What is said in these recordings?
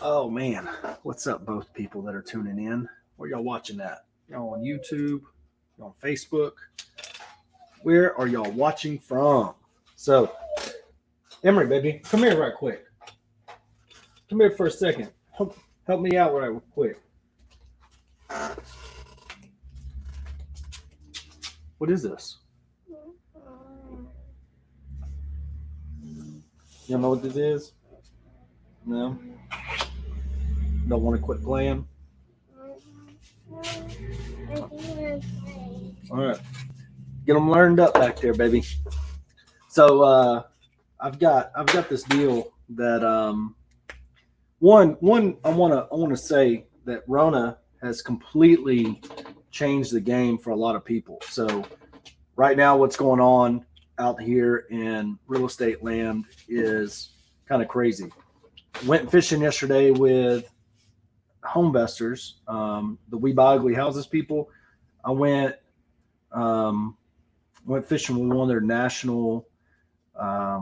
Oh man, what's up, both people that are tuning in? Where y'all watching that? Y'all on YouTube? Y'all on Facebook? Where are y'all watching from? So, Emery, baby, come here right quick. Come here for a second. Help me out right quick. What is this? You know what this is? No? Don't want to quit playing? All right. Get them learned up back there, baby. So I've got this deal that one I want to say that Rona has completely changed the game for a lot of people. So right now what's going on out here in real estate land is kind of crazy. Went fishing yesterday with home investors, the We Buy Ugly Houses people. I went fishing with one of their national. I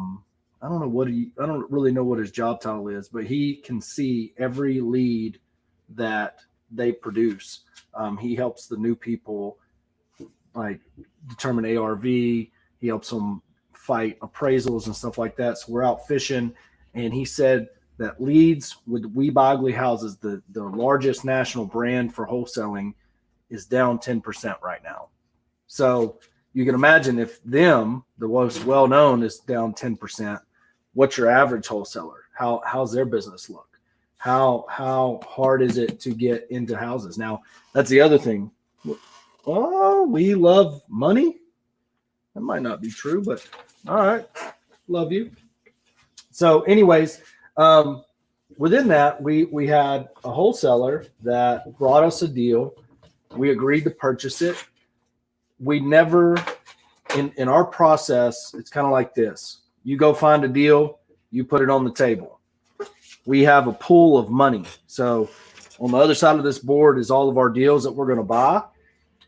don't really know what his job title is, but he can see every lead that they produce. He helps the new people like determine ARV. He helps them fight appraisals and stuff like that. So we're out fishing, and he said that leads with We Buy Ugly Houses, the largest national brand for wholesaling, is down 10% right now. So you can imagine if them, the most well-known, is down 10%, what's your average wholesaler? How's their business look? How hard is it to get into houses? Now, that's the other thing. Oh, we love money? That might not be true, but all right. Love you. So anyways, within that, we had a wholesaler that brought us a deal. We agreed to purchase it. We never, in our process, it's kind of like this. You go find a deal, you put it on the table. We have a pool of money. So on the other side of this board is all of our deals that we're going to buy.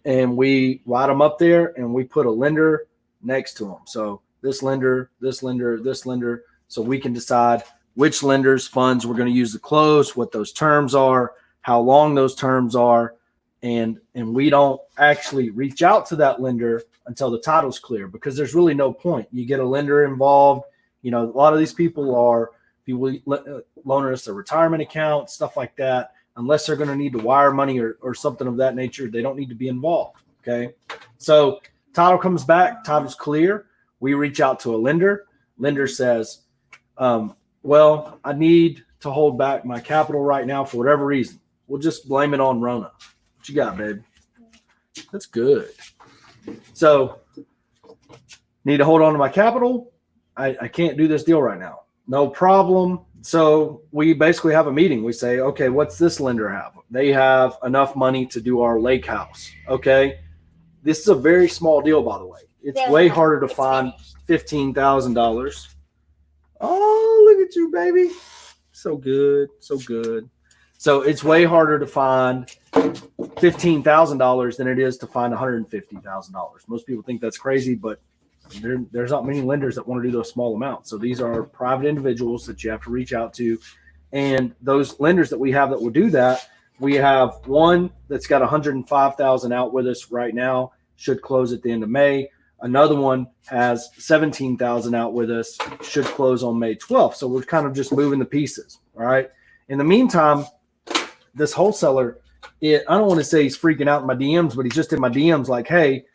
And we write them up there, and we put a lender next to them. So this lender, this lender, this lender. So we can decide which lender's funds we're going to use to close, what those terms are, how long those terms are. And we don't actually reach out to that lender until the title's clear, because there's really no point. You get a lender involved. You know, a lot of these people are people loaning us a retirement account, stuff like that. Unless they're going to need to wire money or something of that nature, they don't need to be involved. Okay. So title comes back, title's clear. We reach out to a lender. Lender says, well, I need to hold back my capital right now for whatever reason. We'll just blame it on Rona. What you got, babe? That's good. So need to hold on to my capital. I can't do this deal right now. No problem. So we basically have a meeting. We say, okay, what's this lender have? They have enough money to do our lake house. Okay. This is a very small deal, by the way. It's way harder to find $15,000. Oh, look at you, baby. So good. So good. So it's way harder to find $15,000 than it is to find $150,000. Most people think that's crazy, but there's not many lenders that want to do those small amounts. So these are private individuals that you have to reach out to. And those lenders that we have that will do that, we have one that's got $105,000 out with us right now, should close at the end of May. Another one has $17,000 out with us, should close on May 12th. So we're kind of just moving the pieces. All right. In the meantime, this wholesaler, I don't want to say he's freaking out in my DMs, but he's just in my DMs like, hey,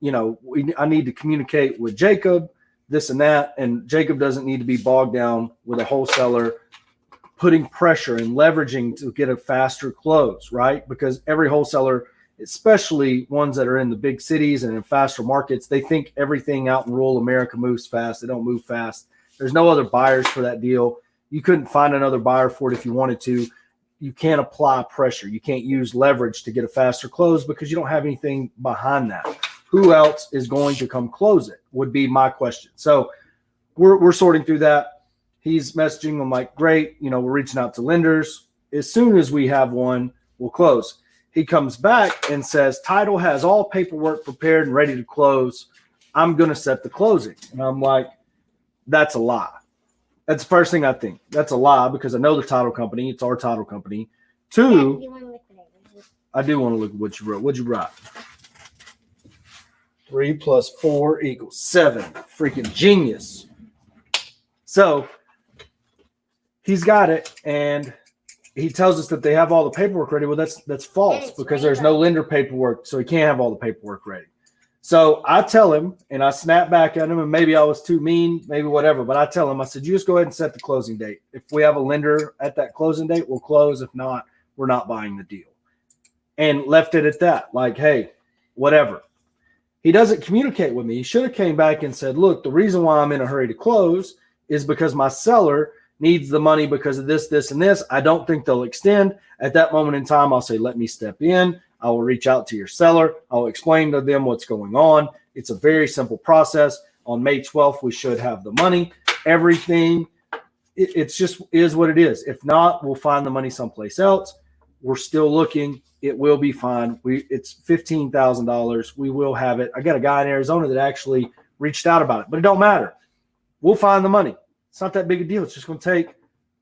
you know, I need to communicate with Jacob, this and that. And Jacob doesn't need to be bogged down with a wholesaler putting pressure and leveraging to get a faster close, right? Because every wholesaler, especially ones that are in the big cities and in faster markets, they think everything out in rural America moves fast. They don't move fast. There's no other buyers for that deal. You couldn't find another buyer for it if you wanted to. You can't apply pressure. You can't use leverage to get a faster close because you don't have anything behind that. Who else is going to come close it would be my question. So we're sorting through that. He's messaging. I'm like, great. You know, we're reaching out to lenders. As soon as we have one, we'll close. He comes back and says, title has all paperwork prepared and ready to close. I'm going to set the closing. And I'm like, that's a lie. That's the first thing I think. That's a lie because I know the title company. It's our title company. Two, I do want to look at what you wrote. What'd you write? 3 + 4 = 7. Freaking genius. So he's got it, and he tells us that they have all the paperwork ready. Well, that's false because there's no lender paperwork, so he can't have all the paperwork ready. So I tell him, and I snap back at him, and maybe I was too mean, maybe whatever, but I tell him, I said, you just go ahead and set the closing date. If we have a lender at that closing date, we'll close. If not, we're not buying the deal. And left it at that, like, hey, whatever. He doesn't communicate with me. He should have came back and said, look, the reason why I'm in a hurry to close is because my seller needs the money because of this, this, and this. I don't think they'll extend. At that moment in time, I'll say, let me step in. I will reach out to your seller. I'll explain to them what's going on. It's a very simple process. On May 12th, we should have the money. Everything, it's just is what it is. If not, we'll find the money someplace else. We're still looking. It will be fine. It's $15,000. We will have it. I got a guy in Arizona that actually reached out about it, but it don't matter. We'll find the money. It's not that big a deal. It's just going to take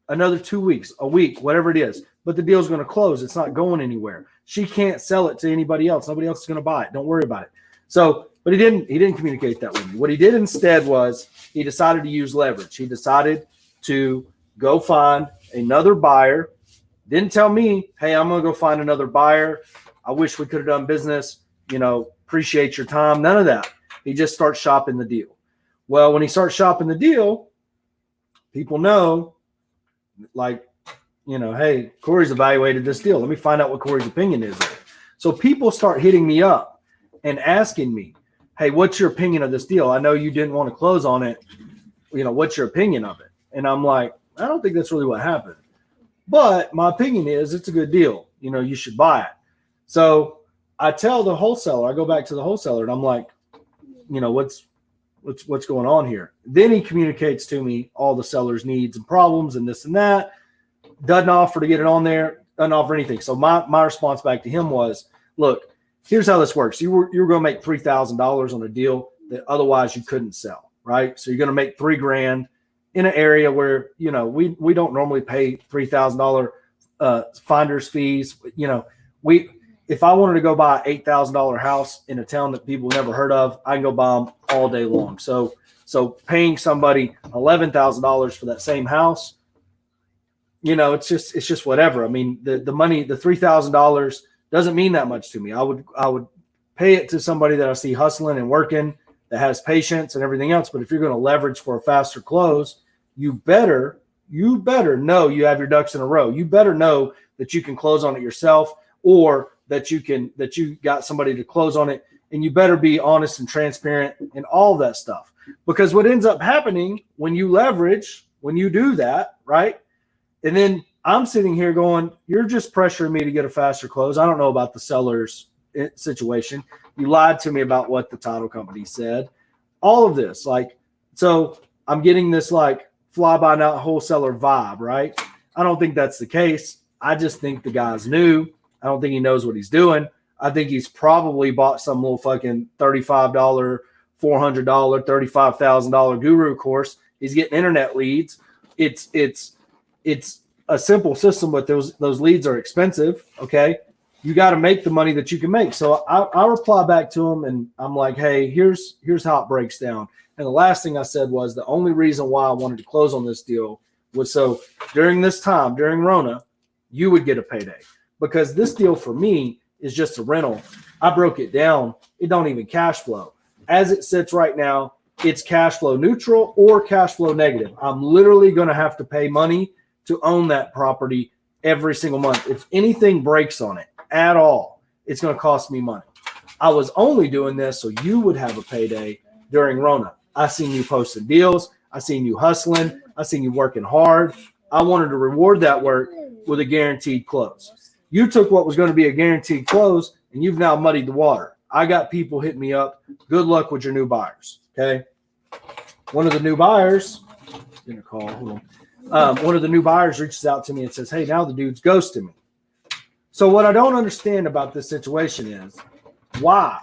another 2 weeks, a week, whatever it is. But the deal's going to close. It's not going anywhere. She can't sell it to anybody else. Nobody else is going to buy it. Don't worry about it. So, but he didn't communicate that with me. What he did instead was he decided to use leverage. He decided to go find another buyer. Didn't tell me, hey, I'm going to go find another buyer. I wish we could have done business. Appreciate your time. None of that. He just starts shopping the deal. Well, when he starts shopping the deal, people know, like, hey, Corey's evaluated this deal. Let me find out what Corey's opinion is. So people start hitting me up and asking me, hey, what's your opinion of this deal? I know you didn't want to close on it. What's your opinion of it? And I'm like, I don't think that's really what happened. But my opinion is it's a good deal. You should buy it. So I tell the wholesaler, I go back to the wholesaler and I'm like, what's going on here? Then he communicates to me all the seller's needs and problems and this and that. Doesn't offer to get it on there, doesn't offer anything. So my response back to him was, look, here's how this works. You were going to make $3,000 on a deal that otherwise you couldn't sell, right? So you're going to make $3,000 in an area where, we don't normally pay $3,000 finder's fees. If I wanted to go buy an $8,000 house in a town that people never heard of, I can go buy them all day long. So paying somebody $11,000 for that same house, it's just whatever. I mean, the money, the $3,000 doesn't mean that much to me. I would pay it to somebody that I see hustling and working, that has patience and everything else. But if you're going to leverage for a faster close, you better know you have your ducks in a row. You better know that you can close on it yourself, or that you got somebody to close on it, and you better be honest and transparent and all that stuff. Because what ends up happening when you leverage, when you do that, right? And then I'm sitting here going, you're just pressuring me to get a faster close. I don't know about the seller's situation. You lied to me about what the title company said. All of this, so I'm getting this fly-by-night wholesaler vibe, right? I don't think that's the case. I just think the guy's new. I don't think he knows what he's doing. I think he's probably bought some little fucking $35, $400, $35,000 guru course. He's getting internet leads. It's a simple system, but those leads are expensive. Okay. You got to make the money that you can make. So I reply back to him and I'm like, hey, here's how it breaks down. And the last thing I said was the only reason why I wanted to close on this deal was so during this time, during Rona, you would get a payday, because this deal for me is just a rental. I broke it down. It don't even cash flow. As it sits right now, it's cash flow neutral or cash flow negative. I'm literally going to have to pay money to own that property every single month. If anything breaks on it at all, it's going to cost me money. I was only doing this so you would have a payday during Rona. I seen you posting deals. I seen you hustling. I seen you working hard. I wanted to reward that work with a guaranteed close. You took what was going to be a guaranteed close and you've now muddied the water. I got people hitting me up. Good luck with your new buyers. Okay. One of the new buyers, one of the new buyers reaches out to me and says, hey, now the dude's ghosting me. So what I don't understand about this situation is why?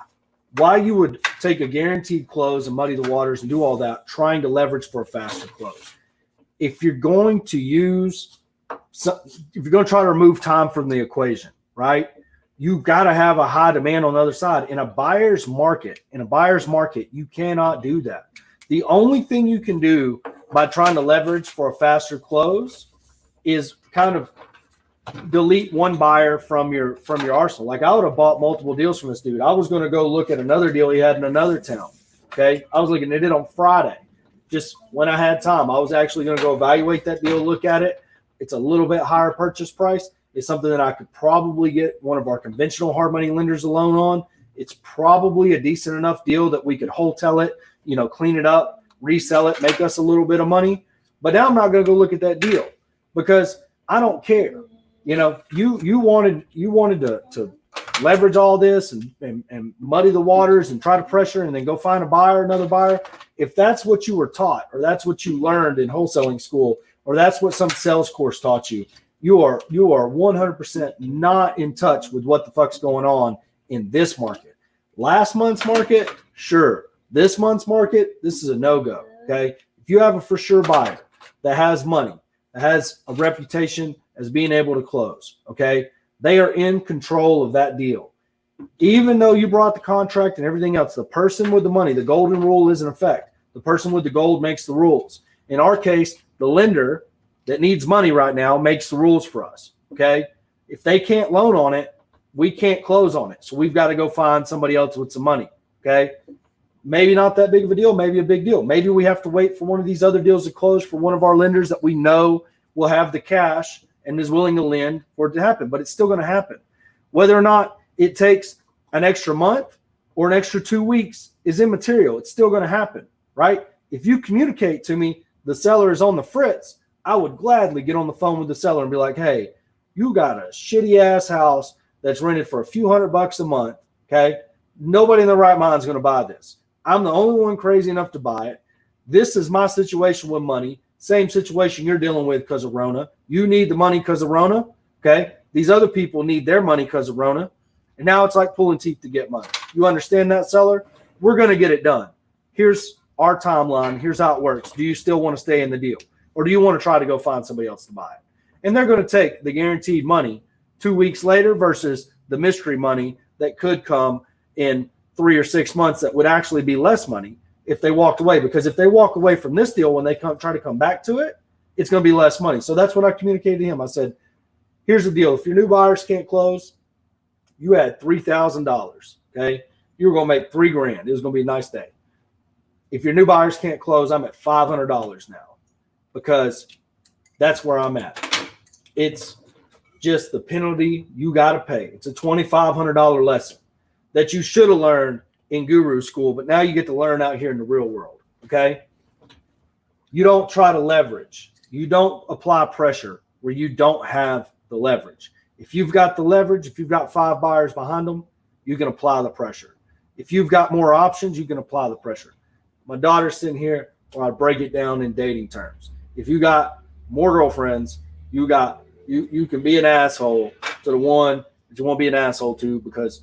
why you would take a guaranteed close and muddy the waters and do all that, trying to leverage for a faster close. If you're going to try to remove time from the equation, right? You've got to have a high demand on the other side. In a buyer's market, you cannot do that. The only thing you can do by trying to leverage for a faster close is kind of delete one buyer from your arsenal. Like I would have bought multiple deals from this dude. I was going to go look at another deal he had in another town. Okay. I was looking at it on Friday, just when I had time. I was actually going to go evaluate that deal, look at it. It's a little bit higher purchase price. It's something that I could probably get one of our conventional hard money lenders a loan on. It's probably a decent enough deal that we could wholesale it, clean it up, resell it, make us a little bit of money. But now I'm not going to go look at that deal because I don't care. You wanted to leverage all this and muddy the waters and try to pressure and then go find another buyer. If that's what you were taught, or that's what you learned in wholesaling school, or that's what some sales course taught you, you are 100% not in touch with what the fuck's going on in this market. Last month's market, sure. This month's market, this is a no-go. Okay. If you have a for sure buyer that has money, that has a reputation as being able to close, okay, they are in control of that deal. Even though you brought the contract and everything else, the person with the money, the golden rule is in effect. The person with the gold makes the rules. In our case, the lender that needs money right now makes the rules for us, okay? If they can't loan on it, we can't close on it. So we've got to go find somebody else with some money, okay? Maybe not that big of a deal, maybe a big deal. Maybe we have to wait for one of these other deals to close for one of our lenders that we know will have the cash and is willing to lend for it to happen, but it's still going to happen. Whether or not it takes an extra month or an extra 2 weeks is immaterial. It's still going to happen, right? If you communicate to me the seller is on the fritz, I would gladly get on the phone with the seller and be like, hey, you got a shitty ass house that's rented for a few $100 a month, okay? Nobody in their right mind is going to buy this. I'm the only one crazy enough to buy it. This is my situation with money. Same situation you're dealing with because of Rona. You need the money because of Rona, okay? These other people need their money because of Rona. And now it's like pulling teeth to get money. You understand that, seller? We're going to get it done. Here's our timeline. Here's how it works. Do you still want to stay in the deal? Or do you want to try to go find somebody else to buy it? And they're going to take the guaranteed money 2 weeks later versus the mystery money that could come in 3 or 6 months that would actually be less money if they walked away. Because if they walk away from this deal, when they try to come back to it, it's going to be less money. So that's what I communicated to him. I said, here's the deal. If your new buyers can't close, you had $3,000, okay? You were going to make $3,000. It was going to be a nice day. If your new buyers can't close, I'm at $500 now because that's where I'm at. It's just the penalty you got to pay. It's a $2,500 lesson that you should have learned in guru school, but now you get to learn out here in the real world, okay? You don't try to leverage. You don't apply pressure where you don't have the leverage. If you've got the leverage, if you've got 5 buyers behind them, you can apply the pressure. If you've got more options, you can apply the pressure. My daughter's sitting here where I break it down in dating terms. If you got more girlfriends, you can be an asshole to the one that you won't be an asshole to because,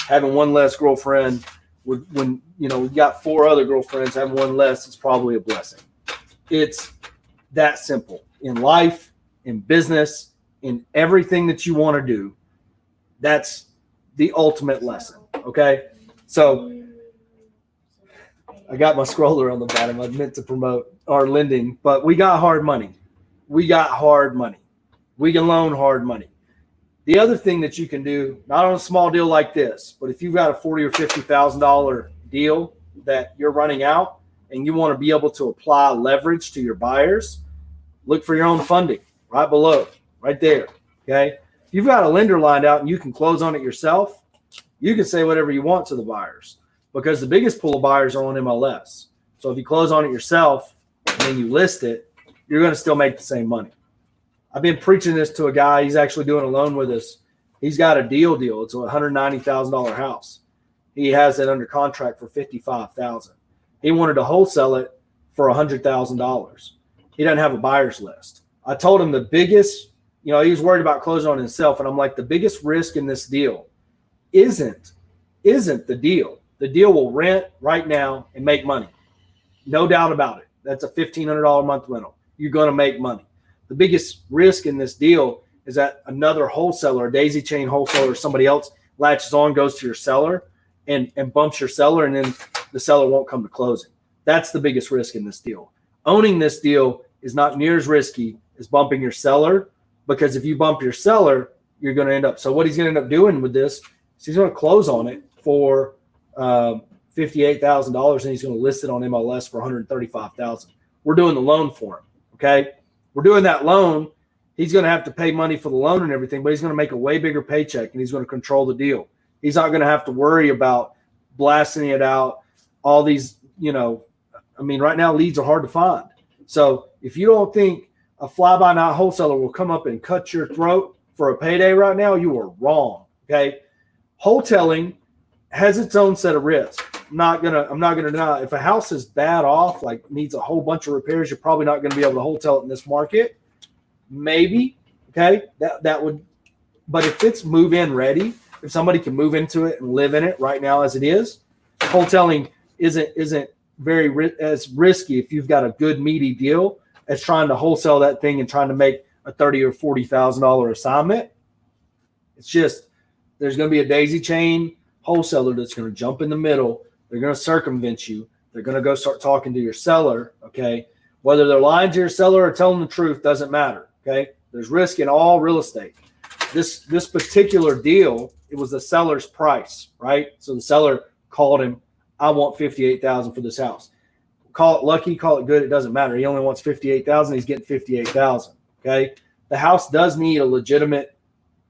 having one less girlfriend when you got 4 other girlfriends, having one less is probably a blessing. It's that simple. In life, in business, in everything that you want to do, that's the ultimate lesson, okay? So I got my scroller on the bottom. I meant to promote our lending, but we got hard money. We got hard money. We can loan hard money. The other thing that you can do, not on a small deal like this, but if you've got a $40,000 or $50,000 deal that you're running out and you want to be able to apply leverage to your buyers, look for your own funding right below, right there, okay? If you've got a lender lined out and you can close on it yourself, you can say whatever you want to the buyers because the biggest pool of buyers are on MLS. So if you close on it yourself and then you list it, you're going to still make the same money. I've been preaching this to a guy. He's actually doing a loan with us. He's got a deal. It's a $190,000 house. He has it under contract for $55,000. He wanted to wholesale it for $100,000. He doesn't have a buyer's list. I told him the biggest, he was worried about closing on himself. And I'm like, the biggest risk in this deal isn't the deal. The deal will rent right now and make money. No doubt about it. That's a $1,500 a month rental. You're going to make money. The biggest risk in this deal is that another wholesaler, a daisy chain wholesaler, or somebody else latches on, goes to your seller and bumps your seller, and then the seller won't come to closing. That's the biggest risk in this deal. Owning this deal is not near as risky as bumping your seller, because if you bump your seller, you're going to end up. So what he's going to end up doing with this is he's going to close on it for $58,000, and he's going to list it on MLS for $135,000. We're doing the loan for him. Okay, we're doing that loan. He's going to have to pay money for the loan and everything, but he's going to make a way bigger paycheck, and he's going to control the deal. He's not going to have to worry about blasting it out. All these, right now leads are hard to find. So if you don't think a fly-by-night wholesaler will come up and cut your throat for a payday right now, you are wrong. Okay, wholesaling has its own set of risks. I'm not gonna deny. If a house is bad off, like needs a whole bunch of repairs, you're probably not going to be able to wholesale it in this market. Maybe, okay, that would. But if it's move-in ready, if somebody can move into it and live in it right now as it is, wholesaling isn't very as risky if you've got a good meaty deal as trying to wholesale that thing and trying to make a $30,000 or $40,000 assignment. It's just there's going to be a daisy chain wholesaler that's going to jump in the middle. They're going to circumvent you. They're going to go start talking to your seller. Okay, whether they're lying to your seller or telling the truth doesn't matter. Okay, there's risk in all real estate. This particular deal, it was the seller's price, right? So the seller called him, I want $58,000 for this house. Call it lucky, call it good, it doesn't matter. He only wants $58,000. He's getting $58,000. Okay, the house does need a legitimate,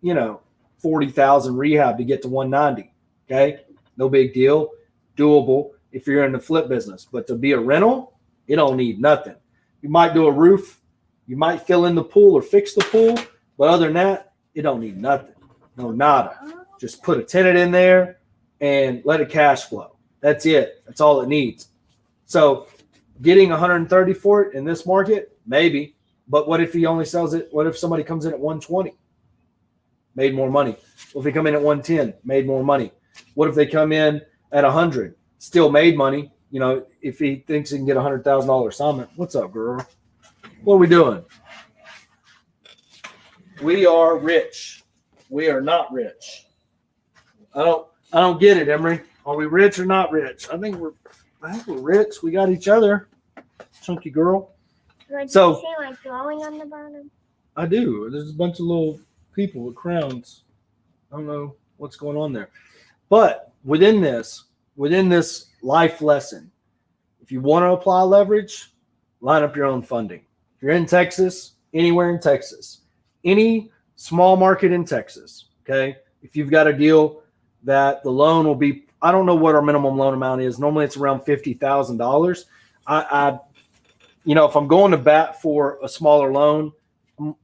$40,000 rehab to get to $190,000. Okay, no big deal, doable if you're in the flip business. But to be a rental, it don't need nothing. You might do a roof, you might fill in the pool or fix the pool, but other than that, it don't need nothing. No nada. Just put a tenant in there and let it cash flow. That's it. That's all it needs. So getting 130 for it in this market, maybe. But what if he only sells it? What if somebody comes in at 120? Made more money. What if they come in at 110? Made more money. What if they come in at 100? Still made money. If he thinks he can get a $100,000 assignment. What's up, girl? What are we doing? We are rich. We are not rich. I don't get it, Emery. Are we rich or not rich? I think we're rich. We got each other. Chunky girl. So, you see like glowing on the bottom? I do. There's a bunch of little people with crowns. I don't know what's going on there. But within this life lesson, if you want to apply leverage, line up your own funding. If you're in Texas, anywhere in Texas, any small market in Texas, okay, if you've got a deal that the loan will be, I don't know what our minimum loan amount is. Normally it's around $50,000. If I'm going to bat for a smaller loan,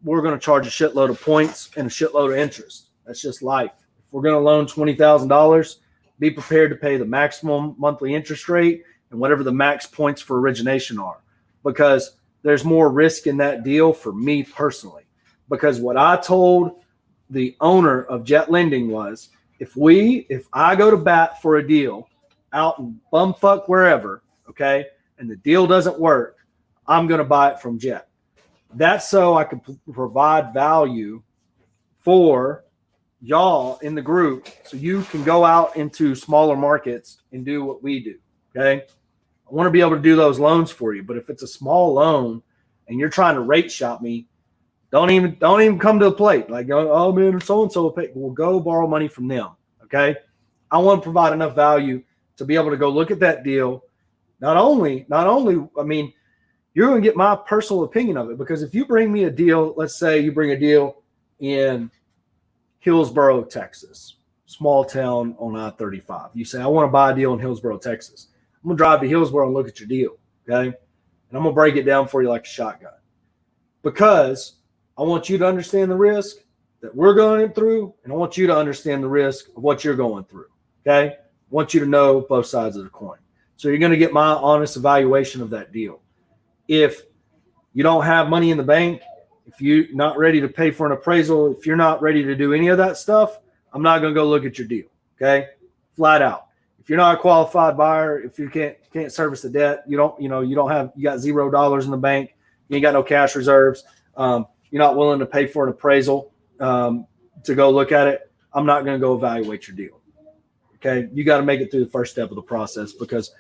we're going to charge a shitload of points and a shitload of interest. That's just life. If we're going to loan $20,000, be prepared to pay the maximum monthly interest rate and whatever the max points for origination are, because there's more risk in that deal for me personally. Because what I told the owner of Jet Lending was, if I go to bat for a deal out in bumfuck wherever, okay, and the deal doesn't work, I'm going to buy it from Jet. That's so I can provide value for y'all in the group so you can go out into smaller markets and do what we do, okay? I want to be able to do those loans for you, but if it's a small loan and you're trying to rate shop me, don't even come to the plate. Like, oh man, so-and-so will pay. We'll go borrow money from them, okay? I want to provide enough value to be able to go look at that deal. Not only, you're going to get my personal opinion of it, because if you bring me a deal, let's say you bring a deal in Hillsboro, Texas, small town on I-35. You say, I want to buy a deal in Hillsboro, Texas. I'm going to drive to Hillsboro and look at your deal, okay? And I'm going to break it down for you like a shotgun, because I want you to understand the risk that we're going through, and I want you to understand the risk of what you're going through, okay? I want you to know both sides of the coin. So you're going to get my honest evaluation of that deal. If you don't have money in the bank, if you're not ready to pay for an appraisal, if you're not ready to do any of that stuff, I'm not going to go look at your deal, okay? Flat out. if you're not a qualified buyer, if you can't service the debt, you got $0 in the bank, you ain't got no cash reserves, you're not willing to pay for an appraisal to go look at it, I'm not going to go evaluate your deal. Okay, you got to make it through the first step of the process because,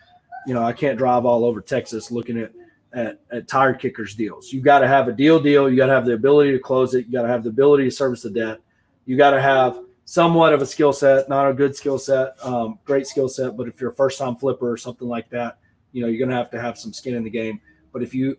I can't drive all over Texas looking at tire kickers deals. You got to have a deal. You got to have the ability to close it. You got to have the ability to service the debt. You got to have somewhat of a skill set, not a good skill set, great skill set. But if you're a first time flipper or something like that, you're going to have some skin in the game. But if you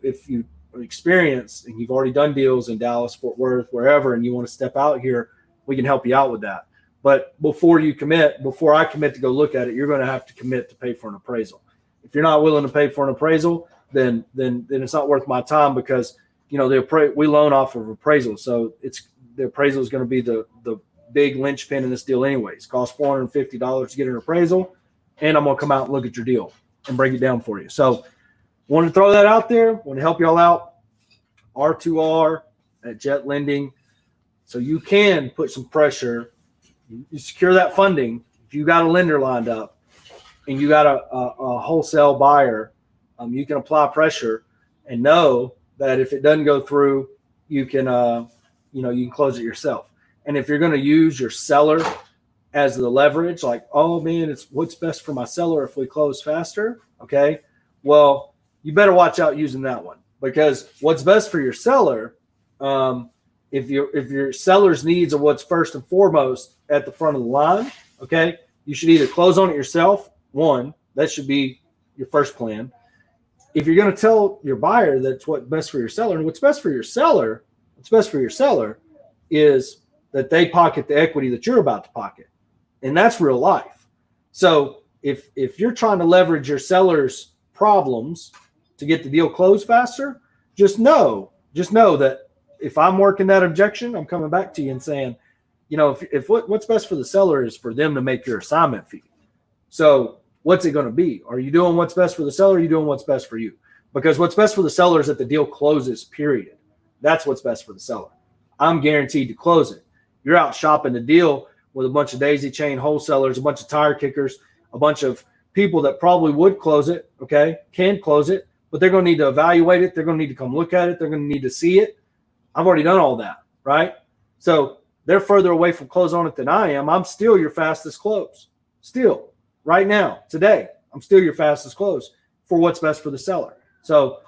are experienced and you've already done deals in Dallas, Fort Worth, wherever, and you want to step out here, we can help you out with that. But before I commit to go look at it, you're going to have to commit to pay for an appraisal. If you're not willing to pay for an appraisal, then it's not worth my time because we loan off of appraisal, so the appraisal is going to be the big linchpin in this deal anyways. It costs $450 to get an appraisal, and I'm going to come out and look at your deal and break it down for you. So wanted to throw that out there. Want to help y'all out. R2R at Jet Lending. So you can put some pressure. You secure that funding. If you got a lender lined up and you got a wholesale buyer, you can apply pressure and know that if it doesn't go through, you can you can close it yourself. And if you're going to use your seller as the leverage, like, oh man, it's what's best for my seller if we close faster. Okay, well, you better watch out using that one because what's best for your seller, if your seller's needs are what's first and foremost at the front of the line, okay, you should either close on it yourself. One, that should be your first plan. If you're going to tell your buyer that's what's best for your seller, and what's best for your seller is that they pocket the equity that you're about to pocket. And that's real life. So if you're trying to leverage your seller's problems to get the deal closed faster, just know that if I'm working that objection, I'm coming back to you and saying, if what's best for the seller is for them to make your assignment fee. So what's it going to be? Are you doing what's best for the seller? Or are you doing what's best for you? Because what's best for the seller is that the deal closes, period. That's what's best for the seller. I'm guaranteed to close it. You're out shopping the deal with a bunch of daisy chain wholesalers, a bunch of tire kickers, a bunch of people that probably would close it, okay, can close it, but they're going to need to evaluate it. They're going to need to come look at it. They're going to need to see it. I've already done all that, right? So they're further away from close on it than I am. I'm still your fastest close. Still, right now, today, I'm still your fastest close for what's best for the seller. So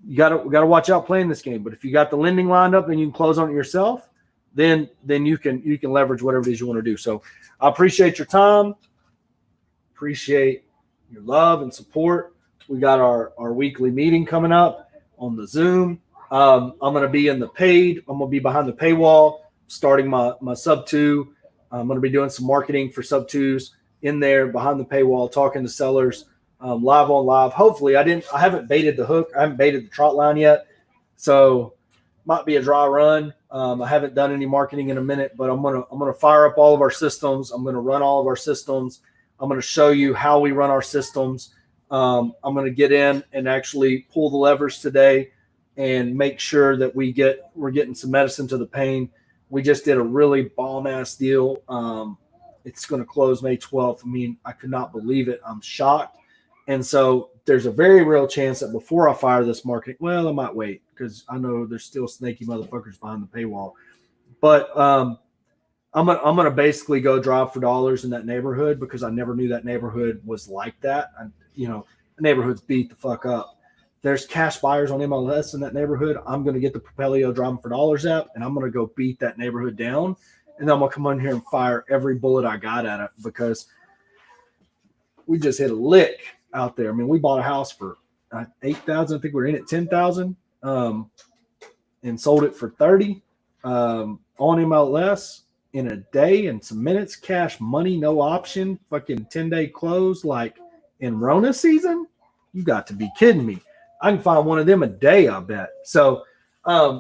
we got to watch out playing this game. But if you got the lending lined up and you can close on it yourself, then you can leverage whatever it is you want to do. So I appreciate your time. Appreciate your love and support. We got our weekly meeting coming up on the Zoom. I'm going to be in the paid. I'm going to be behind the paywall, starting my sub 2. I'm going to be doing some marketing for sub 2s in there behind the paywall, talking to sellers live on live. Hopefully, I haven't baited the hook. I haven't baited the trot line yet, so might be a dry run. I haven't done any marketing in a minute, but I'm gonna fire up all of our systems. I'm gonna run all of our systems. I'm gonna show you how we run our systems. I'm gonna get in and actually pull the levers today and make sure that we're getting some medicine to the pain. We just did a really bomb ass deal. It's going to close May 12th. I mean, I could not believe it. I'm shocked. And so there's a very real chance that before I fire this marketing, well, I might wait because I know there's still snaky motherfuckers behind the paywall. But I'm gonna basically go drive for dollars in that neighborhood because I never knew that neighborhood was like that. The neighborhood's beat the fuck up. There's cash buyers on MLS in that neighborhood. I'm gonna get the Propelio driving for dollars app, and I'm gonna go beat that neighborhood down. And then I'm gonna come on here and fire every bullet I got at it because we just hit a lick out there. I mean, we bought a house for $8,000. I think we were in at $10,000, and sold it for $30,000 on MLS in a day and some minutes. Cash money, no option. Fucking 10-day close, like in Rona season. You got to be kidding me. I can find one of them a day, I bet. So.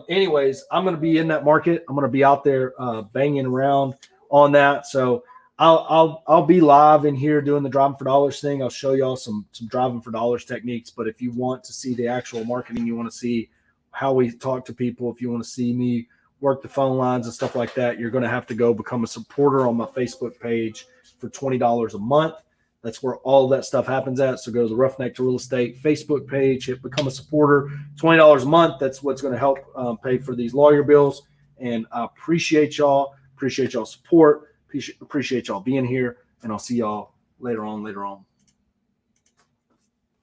Anyways, I'm going to be in that market. I'm going to be out there banging around on that. So I'll be live in here doing the driving for dollars thing. I'll show y'all some driving for dollars techniques. But if you want to see the actual marketing, you want to see how we talk to people, if you want to see me work the phone lines and stuff like that, you're going to have to go become a supporter on my Facebook page for $20 a month. That's where all of that stuff happens at. So go to the Roughneck to Real Estate Facebook page, become a supporter. $20 a month. That's what's going to help pay for these lawyer bills. And I appreciate y'all. Appreciate y'all support. Appreciate y'all being here. And I'll see y'all later on.